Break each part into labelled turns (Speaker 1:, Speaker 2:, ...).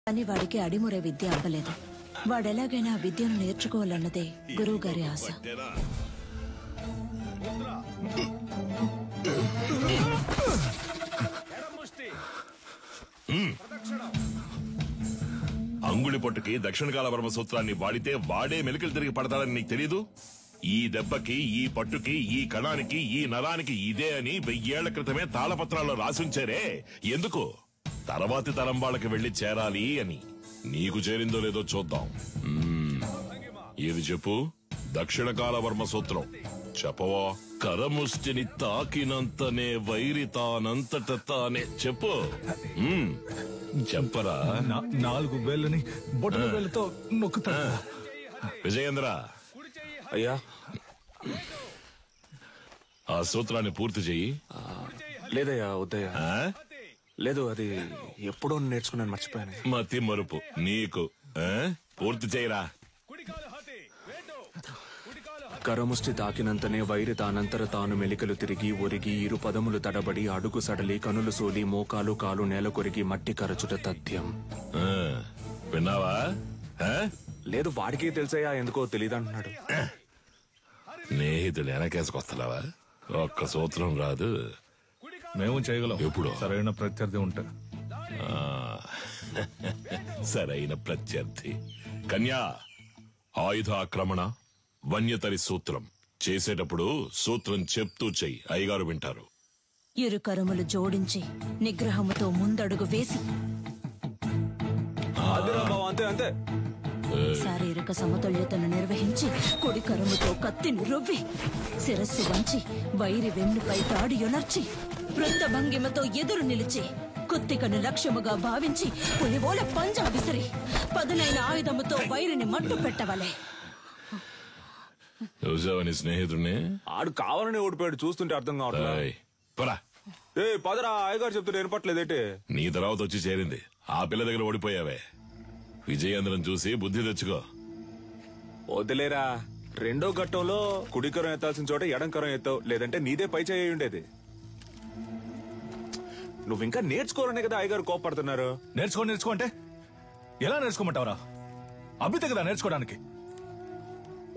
Speaker 1: అని వాడికి అడిమురే విద్య అవ్వలేదు. వాడెలాగైనా విద్యను నేర్చుకోవాలన్నదే గురువు గారి ఆశ.
Speaker 2: అంగుళి పొట్టుకి దక్షిణ కాల వర్మ సూత్రాన్ని వాడితే వాడే మెలికలు తిరిగి పడతాడని నీకు తెలీదు? ఈ దెబ్బకి, ఈ పట్టుకి, ఈ కణానికి, ఈ నరానికి ఇదే అని 1000 ఏళ్ల క్రితమే తాళపత్రాల్లో రాసుంచారే. ఎందుకు? తర్వాతి తరం వాళ్ళకి వెళ్లి చేరాలి అని. నీకు చేరిందో లేదో చూద్దాం. ఇది చెప్పు. దక్షిణ కాల వర్మ సూత్రం చెప్పవా? కరముష్టిని తాకినంతనే వైరి తానంతట తానే. చెప్పు. చెప్పరా?
Speaker 3: 4 వేళ్ళని బొటన వేళ్ళతో నొక్కుతా.
Speaker 2: విజయేంద్ర,
Speaker 4: అయ్యా
Speaker 2: ఆ సూత్రాన్ని పూర్తి చెయ్యి.
Speaker 4: లేదయ్యా, వద్దయ్యా. లేదు, అది ఎప్పుడో నేర్చుకున్నాను, మర్చిపోయాను.
Speaker 2: మతి మరుపు నీకు. పూర్తి చేయరా.
Speaker 4: కరముష్టి తాకినంతనే వైరి తానంతర తాను మెలికలు తిరిగి ఒరిగి ఇరు పదములు తడబడి అడుగు సడలి కనులు సోలి మోకాలు కాలు నేల కొరిగి మట్టి కరచుట తథ్యం.
Speaker 2: విన్నావా?
Speaker 4: లేదు, వాడికే తెలుసయ్యా, ఎందుకో తెలియదంటున్నాడు.
Speaker 2: స్నేహితుడు వెనకేసుకొస్తున్నావా? ఒక్క సూత్రం రాదు.
Speaker 3: మేము చేయగలం.
Speaker 2: ఎప్పుడు?
Speaker 3: సరైన ప్రత్యర్థి ఉంటే.
Speaker 2: సరైన ప్రత్యర్థి. కన్యా, ఆయుధాక్రమణ వన్యతరి సూత్రం చేసేటప్పుడు సూత్రం చెప్తూ చెయ్యి. అయ్యగారు వింటారు.
Speaker 1: ఇరు కరములు జోడించి నిగ్రహముతో ముందడుగు వేసి
Speaker 4: అంతే అంతే
Speaker 1: శారీరక సమతుల్యతను నిర్వహించి కుడి కరముతో కత్తిని రువ్వి శిరస్సు వంచి వైరి వెన్నుపై తాడి యొనర్చి వృత్త భంగిమతో ఎదురు నిలిచి కుత్తికను లక్ష్యముగా భావించి పులివోల పంజా విసిరి పదునైన ఆయుధముతో వైరిని మట్టు పెట్టవలే.
Speaker 2: చూసావని స్నేహితుడిని?
Speaker 4: ఆడు కావాలని ఓడిపోయాడు, చూస్తుంటే అర్థం కావట్లేదు. పదరా, అయ్యగారు చెప్తుంటే వినపట్లేదేంటి?
Speaker 2: నీ తర్వాత వచ్చి చేరింది. ఆ పిల్ల దగ్గర ఓడిపోయావే. విజయేంద్రం చూసి బుద్ధి తెచ్చుకో.
Speaker 4: వదిలేరా, రెండో ఘట్టంలో కుడికరం ఎత్తాల్సిన చోట ఎడంకరం ఎత్తావు, లేదంటే నీదే పై చేయి ఉండేది. నువ్వు ఇంకా నేర్చుకోరనే కదా అయ్యగారు కోపడుతున్నారు.
Speaker 3: నేర్చుకో అంటే ఎలా నేర్చుకోమంటావరా? అభితే కదా నేర్చుకోవడానికి.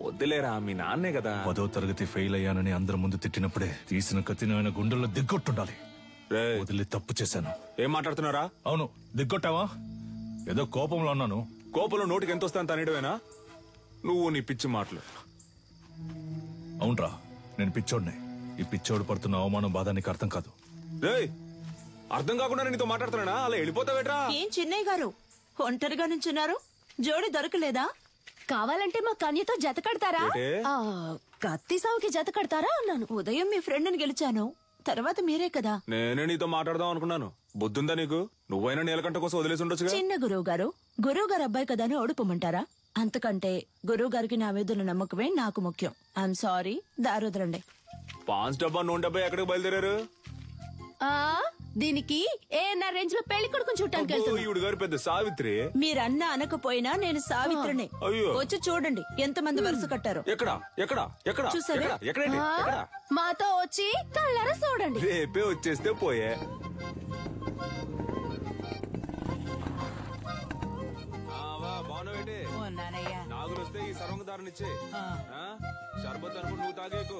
Speaker 4: వద్దులేరా, మీ నాన్నే కదా.
Speaker 3: 10వ తరగతి ఫెయిల్ అయ్యానని అందరి ముందు తిట్టినప్పుడే తీసిన కత్తిని ఆయన గుండెల్లో దిగ్గొట్టుండాలి. వదిలి తప్పు చేశాను.
Speaker 4: ఏం మాట్లాడుతున్నారా?
Speaker 3: అవును, దిగ్గొట్టావా? ఏదో కోపంలో ఉన్నాను.
Speaker 4: కోపంలో నోటికి ఎంత వస్తాను తనేయడమేనా? నువ్వు నీ పిచ్చి మాటలు.
Speaker 3: అవునరా, నేను పిచ్చోడిని. ఈ పిచ్చోడు పడుతున్న అవమానం బాధ నీకు అర్థం కాదు.
Speaker 4: అర్థం కాకుండా నీతో మాట్లాడుతున్నానా? అలా వెళ్ళిపోతావేట్రా?
Speaker 1: ఏం చిన్నయ్య గారు ఒంటరిగా నుంచున్నారు? జోడి దొరకలేదా?
Speaker 5: కావాలంటే మా కన్యతో జత కడతారా?
Speaker 1: కత్తి సావుకి జత కడతారా అన్నాను. ఉదయం మీ ఫ్రెండ్ ని గెలిచాను, తర్వాత మీరే కదా.
Speaker 4: నేనే నీతో మాట్లాడదాం అనుకున్నాను. బుద్ధుందా నీకు? నువ్వైనా నీలకంట కోసం వదిలేసి ఉండొచ్చుగా.
Speaker 1: చిన్న గురువు గారు అబ్బాయి కదా అని ఓడిపోమంటారా? అంతకంటే గురువు గారికి నా మీద నమ్మకమే నాకు ముఖ్యం. I'm sorry, దారుదరండి.
Speaker 4: పాన్స్ డబ్బా నూనె డబ్బా ఎక్కడికి బయలుదేరారు?
Speaker 5: దీనికి ఏఎన్ఆర్ రేంజ్ లో పెళ్లి కొడుకుని చూడటానికి వెళ్తున్నా.
Speaker 4: ఈవిడ గారు పెద్ద సావిత్రి.
Speaker 1: మీరన్నా అనకపోయినా నేను సావిత్రినే. వచ్చి చూడండి ఎంత మంది వరుస కట్టారు.
Speaker 4: ఎక్కడ
Speaker 1: చూసారా?
Speaker 5: మాతో వచ్చి కళ్ళారా చూడండి.
Speaker 4: రేపే వచ్చేస్తే పోయే. నాగులు వస్తే ఈ సర్వంగదారునిచ్చే. షర్బత్ అనుకుని నువ్వు తాగేకు.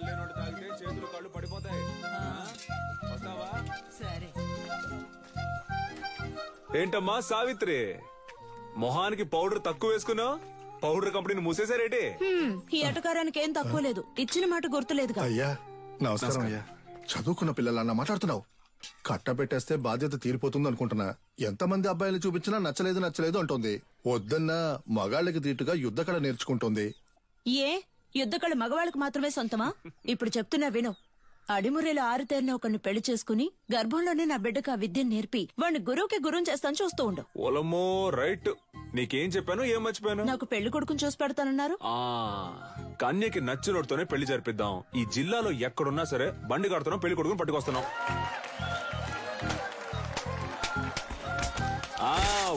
Speaker 4: లేనోడు తాగితే చేతులు కళ్ళు పడిపోతాయి. వస్తావా?
Speaker 1: సరే.
Speaker 4: ఏంటమ్మా సావిత్రి, మొహానికి పౌడర్ తక్కువ వేసుకున్నావు? పౌడర్ కంపెనీని మూసేశారేటి?
Speaker 1: ఈ అటకారానికి ఏం తక్కువ లేదు. ఇచ్చిన మాట గుర్తులేదు.
Speaker 6: అయ్యా నమస్కారం. అయ్యా, చదువుకున్న పిల్లలన్నా మాట్లాడుతున్నావు. కట్టబెట్టేస్తే బాధ్యత తీరిపోతుంది అనుకుంటున్నా. ఎంతమంది అబ్బాయిలు చూపించినా నచ్చలేదు అంటోంది. వద్దన్నా మగాళ్ళకి దీటుగా యుద్ధకళ నేర్చుకుంటోంది.
Speaker 1: ఏ యుద్ధకళ మగవాళ్ళకి మాత్రమే సొంతమా? ఇప్పుడు చెప్తున్నా విను. అడిమురేలో ఆరుతేరిన ఒకరిని పెళ్లి చేసుకుని గర్భంలోనే నా బిడ్డకు ఆ విద్యను నేర్పి వాడిని గురువుకి గురువు చేస్తాను చూస్తూ ఉండు.
Speaker 4: ఓలమ్మో, రైట్. నీకేం చెప్పాను, ఏం మర్చిపోయాను?
Speaker 1: నాకు పెళ్లి కొడుకుని చూసి పెడతానన్నారు.
Speaker 4: కన్యకి నచ్చినోడితోనే పెళ్లి జరిపిద్దాం. ఈ జిల్లాలో ఎక్కడున్నా సరే బండి కడుతున్నాం, పెళ్లి కొడుకుని పట్టుకొస్తున్నాం.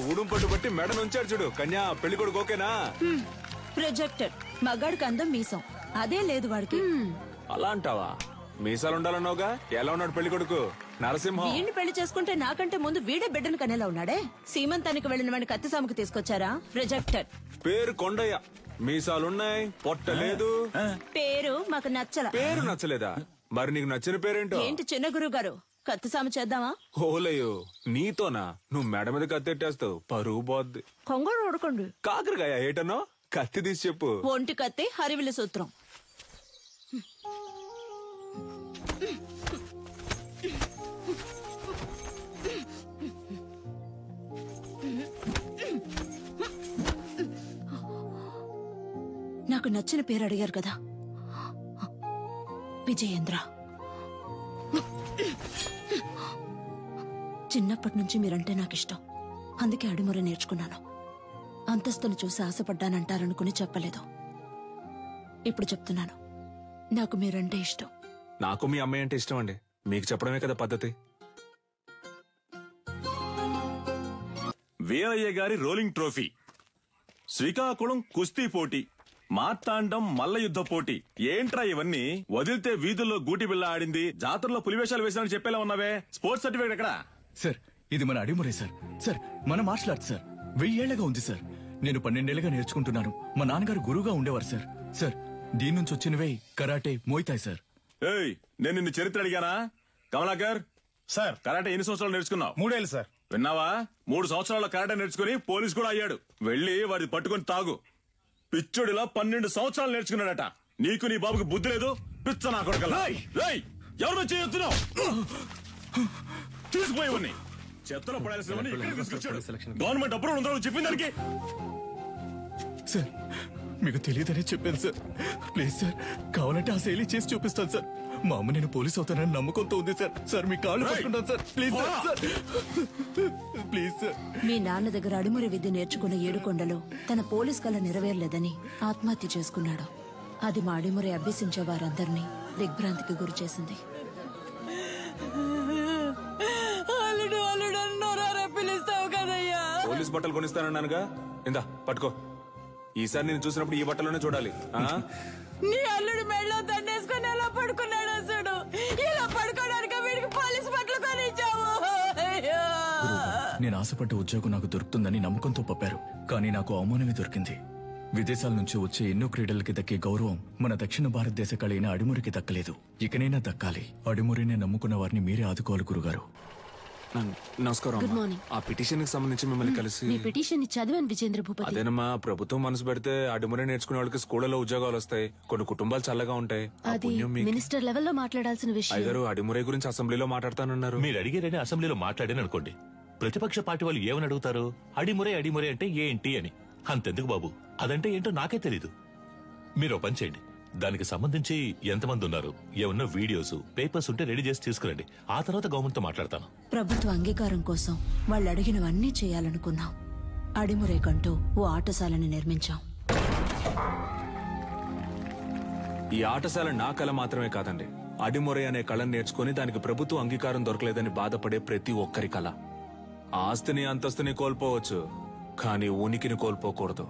Speaker 4: ఊడుం పట్టు బట్టి మెడ నుంచాడు చూడు. కన్యా, పెళ్లి కొడుకు ఓకేనా?
Speaker 1: ప్రొజెక్టెడ్. మగాడికి అందం మీసం, అదే లేదు వాడికి.
Speaker 4: అలా అంటావా? మీసాలు ఉండాలన్నావుగా. ఎలా ఉన్నాడు పెళ్లి కొడుకు? నరసింహం
Speaker 1: వీడిని పెళ్లి చేసుకుంటే నాకంటే ముందు వీడే బిడ్డను కనేలా ఉన్నాడే. సీమంతానికి వెళ్ళిన వాడిని కత్తిసాముకు తీసుకొచ్చారా? రిజెక్టెడ్.
Speaker 4: పేరు కొండయ్య, మీసాలున్నాయి, పొట్ట లేదు.
Speaker 1: పేరు మాకు నచ్చల.
Speaker 4: పేరు నచ్చలేదా? మరి నీకు నచ్చిన పేరేంటో?
Speaker 1: ఏంటి చిన్న గురువు గారు, కత్తిసాము చేద్దామా?
Speaker 4: ఓలయ్యో, నీతోనా? నువ్వు మెడ మీద కత్తెట్టేస్తావు, పరువు పోద్ది.
Speaker 1: కొంగడు ఉడకండి.
Speaker 4: కాకరకాయ ఏటనో? కత్తి తీసి చెప్పు.
Speaker 1: ఒంటి కత్తి, హరివిల సూత్రం. నాకు నచ్చిన పేరు అడిగారు కదా, విజయేంద్ర. చిన్నప్పటి నుంచి మీరంటే నాకు ఇష్టం, అందుకే అడిముర నేర్చుకున్నాను. అంతస్తును చూసి ఆశపడ్డానంటారనుకుని చెప్పలేదు. ఇప్పుడు చెప్తున్నాను, నాకు మీరంటే ఇష్టం.
Speaker 4: నాకు మీ అమ్మాయి అంటే ఇష్టం అండి, మీకు చెప్పడమే కదా పద్ధతి.
Speaker 7: వీరయ్య గారి రోలింగ్ ట్రోఫీ, శ్రీకాకుళం కుస్తీ పోటీ, మార్తాండం మల్ల యుద్ధ పోటీ. ఏంట్రా ఇవన్నీ? వదిలితే వీధుల్లో గూటి బిళ్ళ ఆడింది, జాతరలో పులివేషాలు వేసానని చెప్పేలా ఉన్నావే. స్పోర్ట్స్ సర్టిఫికేట్ ఎక్కడా?
Speaker 3: సార్, ఇది మన అడిమురే సార్. సార్, మన మార్షల్ ఆర్ట్స్ సార్. 1000 ఏళ్లగా ఉంది సార్. నేను 12 ఏళ్లుగా నేర్చుకుంటున్నాను. మా నాన్నగారు గురువుగా ఉండేవారు సార్. సార్, దీని నుంచి వచ్చినవే కరాటే, మోయితాయ్ సార్.
Speaker 7: ఏయ్, నేను నిన్ను చరిత్ర అడిగానా? కమలాకర్
Speaker 8: సార్,
Speaker 7: కరాటే ఎన్ని సంవత్సరాలు నేర్చుకున్నావు?
Speaker 8: 3 ఏళ్ళు సార్.
Speaker 7: విన్నావా? 3 సంవత్సరాల కరాటే నేర్చుకుని పోలీస్ కూడా అయ్యాడు. వెళ్ళి వాడి పట్టుకుని తాగు. పిచ్చుడిలా 12 సంవత్సరాలు నేర్చుకున్నాడట. నీకు నీ బాబుకి బుద్ధి లేదు. పిచ్చ నా కొడుకల్లా. ఎవరు చేయొచ్చున్నావు? తీసుకుపోయేవన్నీ చెత్తలో పడాల్సినవన్నీ ఇక్కడికి తీసుకొచ్చాడు. గవర్నమెంట్ అప్రూవల్ ఉందో చెప్పింది దానికి.
Speaker 3: సార్, మీకు తెలియదనే చెప్పాను సార్. ప్లీజ్ సార్, కావాలంటే ఆ శైలి చేసి చూపిస్తాను సార్. మా అమ్మ నేను పోలీస్ అవుతానని నమ్మకంతో ఉంది సార్. సార్, మీ కాళ్ళు పట్టుకుంటాను sir. Please sir, please sir.
Speaker 1: మీ నాన్న దగ్గర అడిమురి విద్య నేర్చుకున్న ఏడుకొండలో తన పోలీస్ కళ నెరవేరలేదని ఆత్మహత్య చేసుకున్నాడు. అది మా అడిమురి అభ్యసించే వారందరినీ దిగ్భ్రాంతికి గురి చేసింది.
Speaker 4: పోలీస్ బట్టలు కొనిస్తానన్నానుగా, ఇందా పట్టుకో. ఈసారి నేను చూసినప్పుడు ఈ బట్టలోనే చూడాలి.
Speaker 1: నీ అల్లుడు మెడలో దండేసుకుని ఎలా పడుకున్నాడు అసలు? ఇలా పడుకోవడానికి వీడికి పోలీస్ బట్టలు కొనిచ్చావు.
Speaker 3: నేను ఆశపడ్డ ఉద్యోగం నాకు దొరుకుతుందని నమ్మకంతో పంపారు, కానీ నాకు అవమానమే దొరికింది. విదేశాల నుంచి వచ్చే ఎన్నో క్రీడలకి దక్కే గౌరవం మన దక్షిణ భారతదేశ కళ అయిన అడిమురికి దక్కలేదు. ఇకనైనా దక్కాలి. అడిమురినే నమ్ముకున్న వారిని మీరే ఆదుకోవాలి గురుగారు.
Speaker 4: నమస్కారం.
Speaker 5: Good morning.
Speaker 4: ఆ పిటిషన్ కి సంబంధించి మిమ్మల్ని కలిసి.
Speaker 5: మీ పిటిషన్ చదివాను విజేంద్ర భూపతి.
Speaker 4: అదేనమ్మా, ప్రభుత్వం మనసు పెడితే అడిమురే నేర్చుకునే వాళ్ళకి స్కూళ్ళలో ఉద్యోగాలు వస్తాయి. కొన్ని కుటుంబాలు చల్లగా ఉంటాయి. ఆ
Speaker 5: అది
Speaker 4: పుణ్యం మీకు.
Speaker 5: మినిస్టర్ లెవెల్లో మాట్లాడాల్సిన విషయం.
Speaker 4: అయ్యగారు అడిమురే గురించి అసెంబ్లీలో మాట్లాడతానన్నారు.
Speaker 9: మీరు అడిగారని అసెంబ్లీలో మాట్లాడాను అనుకోండి, ప్రతిపక్ష పార్టీ వాళ్ళు ఏమని అడుగుతారు? అడిమురే అడిమురే అంటే ఏంటి అని. అంతెందుకు బాబు, అదంటే ఏంటో నాకే తెలీదు. మీరు పని చేయండి, దానికి సంబంధించి ఎంతమంది ఉన్నారు, ఏమన్నా వీడియోస్, పేపర్స్ ఉంటే రెడీ చేసి తీసుకురండి. ఆ తర్వాత గవర్నమెంట్ తో మాట్లాడతాను.
Speaker 1: ప్రభుత్వ అంగీకారం కోసం వాళ్ళు అడిగినవన్నీ చేయాలనుకున్నాం. అడిమురే కంటూ ఓ ఆటశాలని నిర్మించాం.
Speaker 4: ఈ ఆటశాల నా కళ మాత్రమే కాదండి. అడిమురే అనే కళను నేర్చుకుని దానికి ప్రభుత్వ అంగీకారం దొరకలేదని బాధపడే ప్రతి ఒక్కరి కళ. ఆస్తిని అంతస్తుని కోల్పోవచ్చు, కానీ ఉనికిని కోల్పోకూడదు.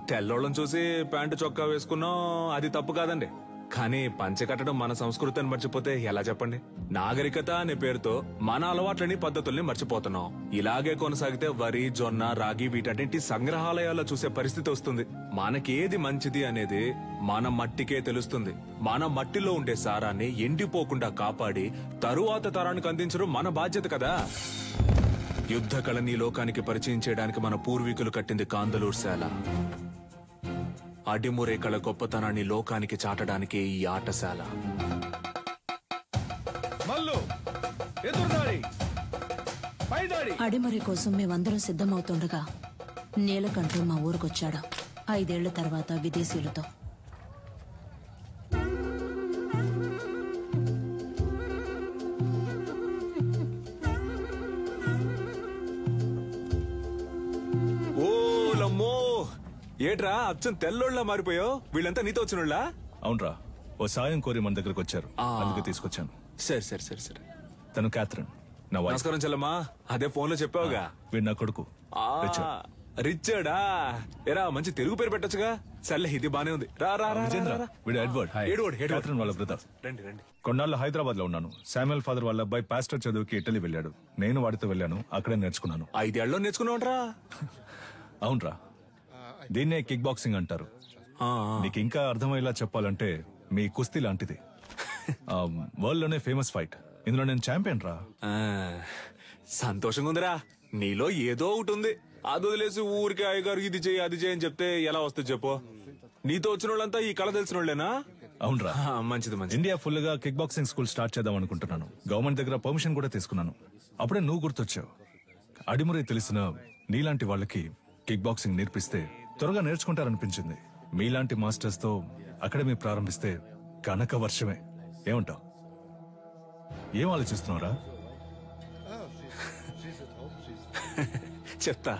Speaker 4: తెల్లోళ్ళని చూసి ప్యాంటు చొక్కా వేసుకున్నాం, అది తప్పు కాదండి. కానీ పంచె కట్టడం మన సంస్కృతిని మర్చిపోతే ఎలా చెప్పండి? నాగరికత అనే పేరుతో మన అలవాట్లని, పద్ధతుల్ని మర్చిపోతున్నాం. ఇలాగే కొనసాగితే వరి, జొన్న, రాగి వీటన్నింటి సంగ్రహాలయాల్లో చూసే పరిస్థితి వస్తుంది. మనకేది మంచిది అనేది మన మట్టికే తెలుస్తుంది. మన మట్టిలో ఉండే సారాన్ని ఎండిపోకుండా కాపాడి తరువాత తరానికి అందించడం మన బాధ్యత కదా. యుద్ధ కళని లోకానికి పరిచయం చేయడానికి మన పూర్వీకులు కట్టింది కాందలూరు శాల. అడిమురే కళ గొప్పతనాన్ని లోకానికి చాటడానికి ఈ ఆటశాల.
Speaker 1: అడిమురి కోసం మేమందరం సిద్ధమవుతుండగా నీలకంఠు మా ఊరికొచ్చాడు. 5 ఏళ్ల తర్వాత విదేశీయులతో.
Speaker 4: ఏట్రా అచ్చం తెల్లోళ్ళ మారిపోయావు? వీళ్ళంతా నీతో వచ్చినోళ్ళ?
Speaker 3: అవునరా, ఓ సాయం కోరి మన దగ్గరకు వచ్చారు, అందుకే తీసుకొచ్చాను.
Speaker 4: సరే సరే సరే సరే.
Speaker 3: తను క్యాథరిన్, నా వైఫ్.
Speaker 4: నమస్కారం చెల్లమ్మా. అదే ఫోన్ లో చెప్పావుగా.
Speaker 3: వీడు నా కొడుకు.
Speaker 4: రిచర్డా ఎరా మంచి తెలుగు పేరు పెట్టొచ్చుగా. సర్లే ఇది బానే ఉంది. రా రా రా
Speaker 3: విజేంద్ర
Speaker 4: రా.
Speaker 3: వీడు ఎడ్వర్డ్ క్యాథరిన్ వాళ్ళ బ్రదర్.
Speaker 4: రండి రండి.
Speaker 3: కొన్నాళ్ళు హైదరాబాద్ లో ఉన్నాను. శామ్యుల్ ఫాదర్ వాళ్ళ అబ్బాయి పాస్టర్ చదువుకి ఇటలీ వెళ్ళాడు. నేను వాడితో వెళ్ళాను, అక్కడే నేర్చుకున్నాను.
Speaker 4: 5 ఏళ్ళలో నేర్చుకున్నావుంట్రా.
Speaker 3: అవునరా, దీన్నే కిక్ బాక్సింగ్ అంటారు. నీకు ఇంకా అర్థమయ్యేలా చెప్పాలంటే మీ కుస్తీ లాంటిది. వరల్డ్ లోనే ఫేమస్ ఫైట్. ఇందులో నేను ఛాంపియన్ రా.
Speaker 4: సంతోషంగా ఉందిరా. నీలో ఏదో ఒకటి ఉంది. అది వదిలేసి ఊరికి అయ్యగారు ఇది చేయి అది చేయి అని చెప్తే ఎలా వస్తుంది చెప్పు. నీతో వచ్చిన వాళ్ళంతా ఈ కళ తెలిసిన వాళ్ళేనా?
Speaker 3: అవునరా.
Speaker 4: మంచిది మంచిది.
Speaker 3: ఇండియా ఫుల్ గా కిక్ బాక్సింగ్ స్కూల్ స్టార్ట్ చేద్దాం అనుకుంటున్నాను. గవర్నమెంట్ దగ్గర పర్మిషన్ కూడా తీసుకున్నాను. అప్పుడే నువ్వు గుర్తొచ్చావు. అడిమురే తెలిసిన నీలాంటి వాళ్ళకి కిక్ బాక్సింగ్ నేర్పిస్తే త్వరగా నేర్చుకుంటారనిపించింది. మీలాంటి మాస్టర్స్ తో అకాడమీ ప్రారంభిస్తే కనక వర్షమే. ఏమంటావు? ఏం ఆలోచిస్తున్నావురా?
Speaker 4: చెప్తా.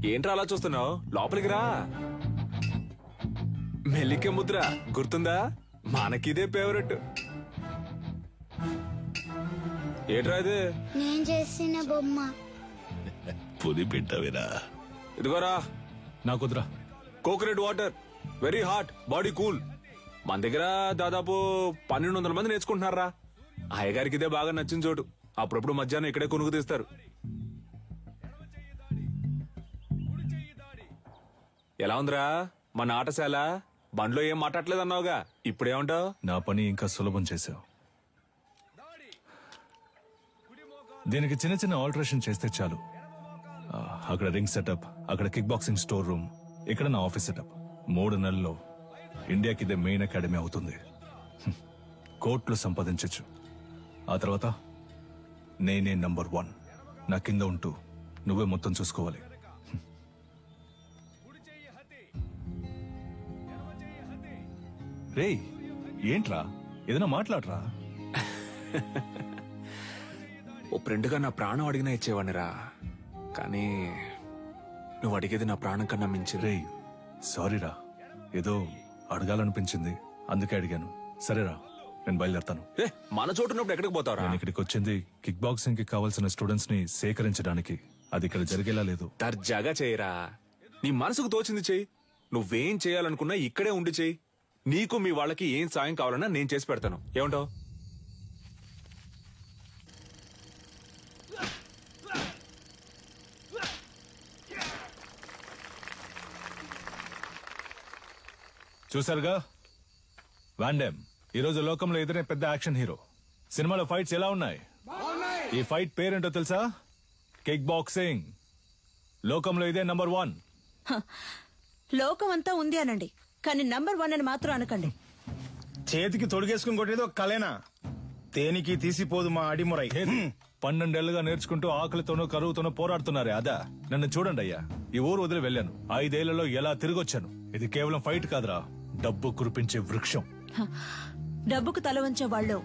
Speaker 4: ఏంట్రా అలా చూస్తున్నావు? లోపలికి రా. మెల్లికే ముద్ర గుర్తుందా? మనకిదే ఫేవరెట్. ఏంట్రా ఇది?
Speaker 8: నేను చేసిన బొమ్మ.
Speaker 2: పుది పెట్టవిరా.
Speaker 4: ఇదిగోరా.
Speaker 3: నాకుద్రా.
Speaker 4: Coconut water, very hot, body cool. మన దగ్గర దాదాపు 1200 మంది నేర్చుకుంటున్నారా. అయ్యగారికి ఇదే బాగా నచ్చిన చోటు. అప్పుడప్పుడు మధ్యాహ్నం ఇక్కడే కొనుక్కు తీస్తారు. ఎలా ఉందిరా మన ఆటశాల? బండ్లో ఏం మాట్లాడలేదు అన్నావుగా, ఇప్పుడేమంటావు?
Speaker 3: నా పని ఇంకా సులభం చేశావు. దీనికి చిన్న చిన్న ఆల్టరేషన్ చేస్తే చాలు. అక్కడ రింగ్ సెటప్, అక్కడ కిక్ బాక్సింగ్ స్టోర్ రూమ్, ఇక్కడ నా ఆఫీస్ సెటప్. 3 నెలల్లో ఇండియాకి ఇదే మెయిన్ అకాడమీ అవుతుంది. కోట్లు సంపాదించచ్చు. ఆ తర్వాత నేనే నంబర్ 1. నా కింద ఉంటూ నువ్వే మొత్తం చూసుకోవాలి. రేయ్, ఏంట్రా? ఏదైనా మాట్లాడరా.
Speaker 4: ఓ ఫ్రెండ్గా నా ప్రాణం అడిగినా ఇచ్చేవాడినిరా. కానీ నువ్వు అడిగేది నా ప్రాణం కన్నా మించి.
Speaker 3: రేయ్, సారీరా, ఏదో అడగాలనిపించింది అందుకే అడిగాను. సరేరా, నేను బయలుదేరతాను.
Speaker 4: మన చోటు ఉన్నప్పుడు ఎక్కడికి పోతావురా?
Speaker 3: నేను ఇక్కడికి వచ్చింది కిక్ బాక్సింగ్ కి కావాల్సిన స్టూడెంట్స్ ని సేకరించడానికి. అది ఇక్కడ జరిగేలా లేదు.
Speaker 4: దర్జాగా చేయరా. నీ మనసుకు తోచింది చెయ్యి. నువ్వేం చేయాలనుకున్నా ఇక్కడే ఉండి చెయ్యి. నీకు మీ వాళ్ళకి ఏం సాయం కావాలన్నా నేను చేసి పెడతాను. ఏమంటావు?
Speaker 3: చూసారుగా, వాన్ డామ్ ఈరోజు లోకంలో ఎదురే పెద్ద యాక్షన్ హీరో. సినిమాలో ఫైట్స్ ఎలా ఉన్నాయి? ఈ ఫైట్ పేరేంటో తెలుసా? Kick boxing. లోకంలో ఇదే నంబర్ 1.
Speaker 1: లోకం అంతా ఉంది అనండి, కానీ నంబర్ 1 అని మాత్రం అనకండి.
Speaker 10: చేతికి తొడిగేసుకుని కొట్టేది ఒక కలేనా? తేనికి తీసిపోదు మా అడిమురై.
Speaker 3: 12 ఏళ్లుగా నేర్చుకుంటూ ఆకలితోనూ కరువుతోనూ పోరాడుతున్నారే అదా? నన్ను చూడండి అయ్యా, ఈ ఊరు వదిలి వెళ్ళాను. 5 ఏళ్లలో ఎలా తిరిగొచ్చాను. ఇది కేవలం ఫైట్ కాదురా, డబ్బు కురిపించే వృక్షం.
Speaker 1: డబ్బుకు తల వంచే వాళ్ళు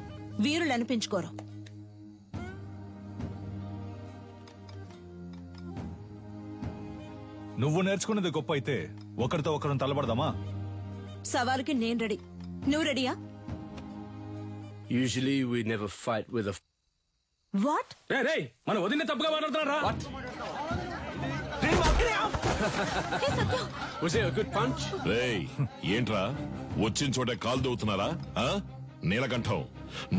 Speaker 1: వీరులు అనిపించుకోరు.
Speaker 3: నువ్వు నేర్చుకున్నది గొప్ప అయితే ఒకరితో ఒకరిని తలబడదామా?
Speaker 1: సవాలుకి నేను రెడీ. నువ్వు రెడీయా?
Speaker 11: Usually we never fight with a...
Speaker 1: what?
Speaker 10: మన వదిన తప్పుగా మాట్లాడుతున్నారా?
Speaker 11: Was it a good punch?
Speaker 2: రేయ్, ఏంట్రా వచ్చిన చోట కాలు దూవుతున్నారా? నీలకంఠం,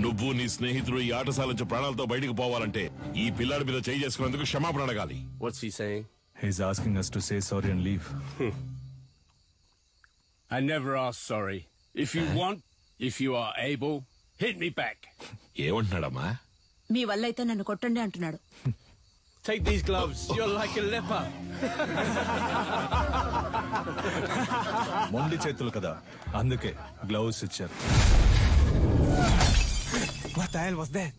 Speaker 2: నువ్వు నీ స్నేహితుడు ఈ ఆటశాల నుంచి ప్రాణాలతో బయటకు పోవాలంటే ఈ పిల్లాడి మీద చేయి చేసుకున్నందుకు క్షమాపణ అడగాలి.
Speaker 11: What's he saying?
Speaker 3: He's asking us to say sorry and leave.
Speaker 11: I never ask sorry. If you want, if you are able, hit me back.
Speaker 2: ఏమంటున్నాడమ్మా?
Speaker 1: మీ వల్ల అయితే నన్ను కొట్టండి అంటున్నాడు.
Speaker 11: Take these gloves. You're like a leper.
Speaker 3: మొండి చేతులు కదా, అందుకే gloves ఇచ్చారు.
Speaker 4: What the hell was that?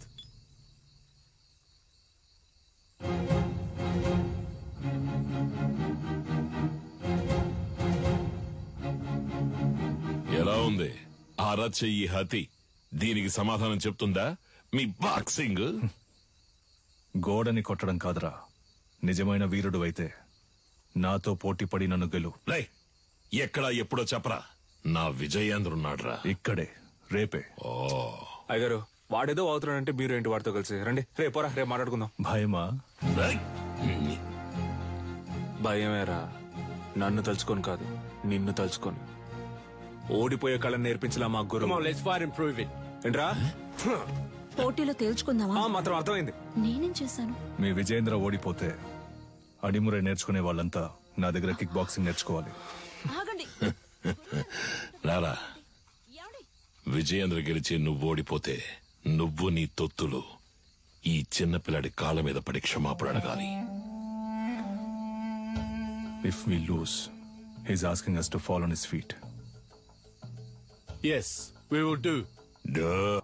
Speaker 2: ఎలా ఉంది అరచెయ్యి హతి? దీనికి సమాధానం చెప్తుందా మీ బాక్సింగ్?
Speaker 3: గోడని కొట్టడం కాదురా, నిజమైన వీరుడు అయితే నాతో పోటీ పడి నన్ను గెలు.
Speaker 2: ఎక్కడా ఎప్పుడో చెప్పరా, నా విజయేంద్రున్నాడ్రా.
Speaker 3: ఇక్కడే రేపే.
Speaker 4: అయ్యగారు వాడేదో అవుతున్నాడంటే మీరు ఏంటి వాడితో కలిసి రండి. రేపోరా, రేపు మాట్లాడుకుందాం.
Speaker 3: భయమా?
Speaker 4: భయమేరా, నన్ను తలుచుకొని కాదు, నిన్ను తలుచుకొని. ఓడిపోయే కళను నేర్పించలా మా గురు.
Speaker 11: Come on, let's fight and prove it.
Speaker 4: ఏంట్రా
Speaker 1: పోటీలో తేల్చుకుందామా?
Speaker 4: మాత్రం అర్థమైంది.
Speaker 5: నేనేం చేశాను?
Speaker 3: మీ విజయేంద్ర ఓడిపోతే అడిమురే నేర్చుకునే వాళ్ళంతా నా దగ్గర కిక్ బాక్సింగ్ నేర్చుకోవాలి.
Speaker 1: ఆగండి.
Speaker 2: రారా, విజయేంద్ర గెలిచి నువ్వు ఓడిపోతే నువ్వు నీ తొత్తులు ఈ చిన్న పిల్లాడి కాళ్ళ మీద పడి క్షమాపణ అడగాలి.
Speaker 3: If we lose, he's asking us to fall on his feet.
Speaker 11: Yes, we will do.
Speaker 2: Duh.